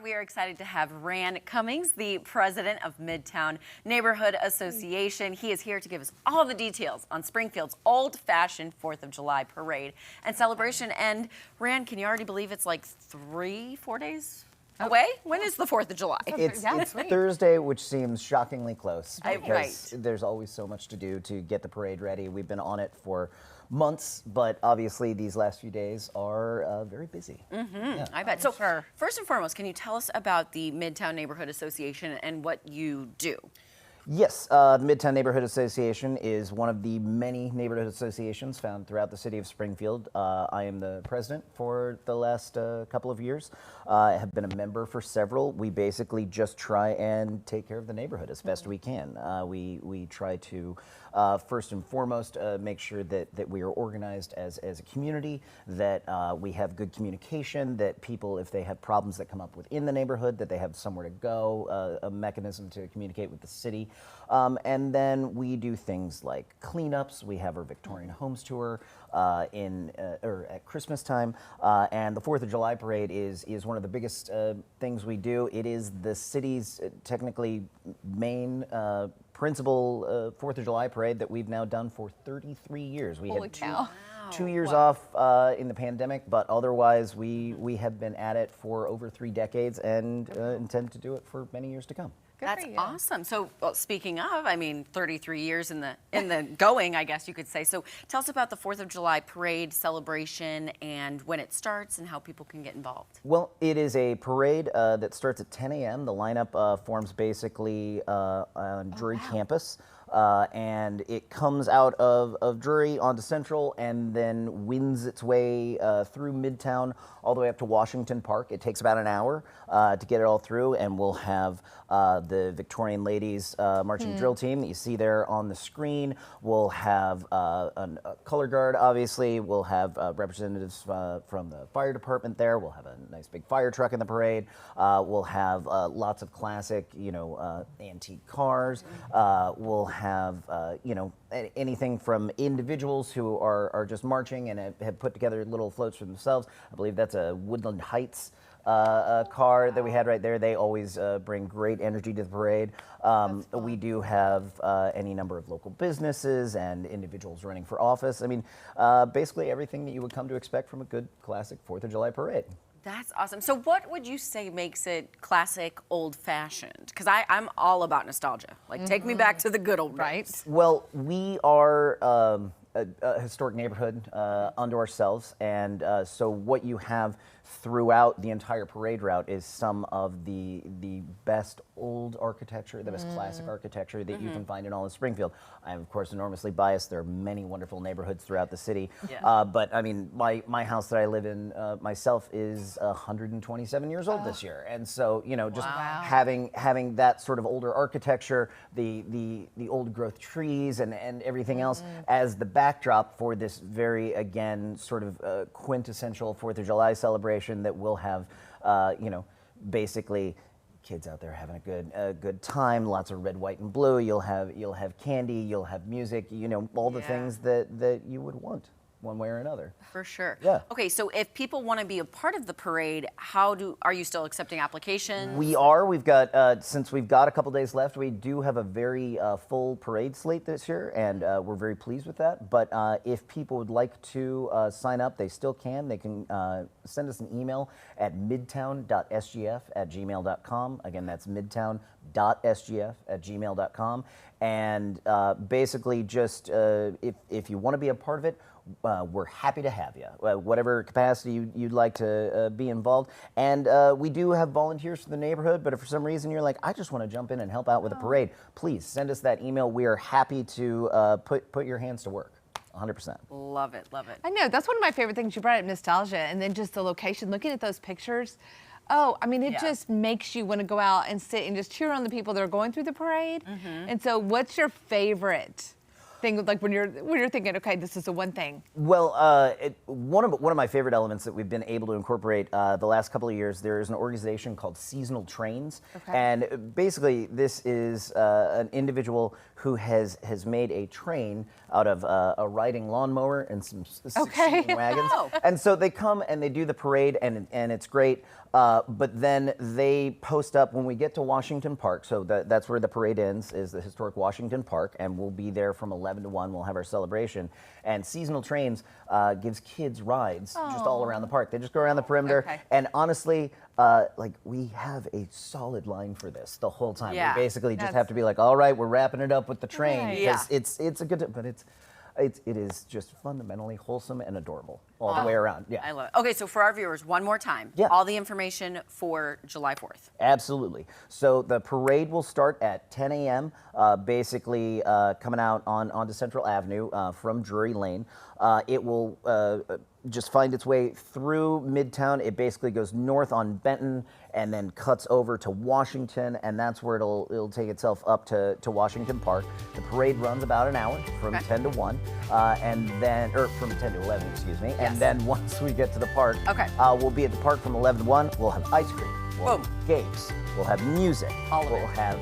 We are excited to have Ran Cummings, the president of Midtown Neighborhood Association. He is here to give us all the details on Springfield's old-fashioned 4th of July parade and celebration. And Ran, can you already believe it's like 3-4 days away? When is the 4th of July? It's Thursday, which seems shockingly close because Right. there's always so much to do to get the parade ready. We've been on it for months, but obviously these last few days are very busy. Yeah. I bet. So first and foremost, can you tell us about the Midtown Neighborhood Association and what you do? Yes, the Midtown Neighborhood Association is one of the many neighborhood associations found throughout the city of Springfield. I am the president for the last couple of years. I have been a member for several. We basically just try and take care of the neighborhood as best we can. We try to, first and foremost, make sure that we are organized as a community, that we have good communication, that people, if they have problems that come up within the neighborhood, that they have somewhere to go, a mechanism to communicate with the city. And then we do things like cleanups. We have our Victorian Homes Tour at Christmas time, and the 4th of July parade is one of the biggest things we do. It is the city's technically main principal 4th of July parade that we've now done for 33 years. We Holy had cow. 2 years off in the pandemic, but otherwise we have been at it for over 3 decades and intend to do it for many years to come. That's awesome. So, well, speaking of, I mean, 33 years in the going, I guess you could say. So, tell us about the 4th of July parade celebration and when it starts and how people can get involved. Well, it is a parade that starts at 10 a.m. The lineup forms basically on Drury campus. And it comes out of Drury onto Central and then winds its way through Midtown all the way up to Washington Park. It takes about an hour to get it all through, and we'll have the Victorian Ladies Marching Drill Team that you see there on the screen. We'll have a color guard, obviously. We'll have representatives from the fire department there. We'll have a nice big fire truck in the parade. We'll have lots of classic, antique cars. We'll have, anything from individuals who are just marching and have put together little floats for themselves. I believe that's a Woodland Heights car that we had right there. They always bring great energy to the parade. We do have any number of local businesses and individuals running for office. I mean, basically everything that you would come to expect from a good classic 4th of July parade. That's awesome. So what would you say makes it classic, old-fashioned? Because I'm all about nostalgia. Like, take me back to the good old days. Well, we are a historic neighborhood unto ourselves, and so what you have throughout the entire parade route is some of the best old architecture, the best classic architecture that you can find in all of Springfield. I'm, of course, enormously biased. There are many wonderful neighborhoods throughout the city. But, I mean, my house that I live in myself is 127 years old this year. And so, just having that sort of older architecture, the old growth trees and everything else as the backdrop for this very, again, sort of quintessential 4th of July celebration that will have, basically kids out there having a good time, lots of red, white, and blue. You'll have candy, you'll have music, all the things that you would want one way or another. For sure. Yeah. Okay, so if people want to be a part of the parade, are you still accepting applications? We are. We've got, since we've got a couple days left, we do have a very full parade slate this year, and we're very pleased with that. But if people would like to sign up, they still can. They can send us an email at midtown.sgf@gmail.com. Again, that's midtown.sgf@gmail.com. And basically just, if you want to be a part of it, we're happy to have you, whatever capacity you'd like to be involved. And we do have volunteers for the neighborhood, but if for some reason you're like, I just want to jump in and help out with a parade, please send us that email. We are happy to put your hands to work. 100%. Love it, love it. I know, that's one of my favorite things. You brought up nostalgia, and then just the location, looking at those pictures. Oh, I mean, it just makes you want to go out and sit and just cheer on the people that are going through the parade. And so what's your favorite thing, like when you're thinking, okay, this is the one thing? Well, one of my favorite elements that we've been able to incorporate the last couple of years, there is an organization called Seasonal Trains, and basically this is an individual who has made a train out of a riding lawnmower and some 16 wagons. And so they come and they do the parade, and it's great. But then they post up when we get to Washington Park. So that's where the parade ends, is the historic Washington Park, and we'll be there from 11 to 1. We'll have our celebration. And Seasonal Trains gives kids rides just all around the park. They just go around the perimeter. Okay. And honestly, like, we have a solid line for this the whole time. Yeah. We basically just have to be like, all right, we're wrapping it up with the train. Right. Because Yeah. it's a good, but it is just fundamentally wholesome and adorable all the way around. Yeah. I love it. Okay, so for our viewers, one more time. Yeah. All the information for July 4th. Absolutely. So the parade will start at 10 a.m., basically coming out onto Central Avenue from Drury Lane. It will just find its way through Midtown. It basically goes north on Benton and then cuts over to Washington, and that's where it'll take itself up to Washington Park. The parade runs about an hour, from 10 to 1, and then, or from 10 to 11, excuse me. Yes. And then once we get to the park, Okay. we'll be at the park from 11 to 1. We'll have ice cream. We'll Boom. have games. We'll have music. All of we'll it. have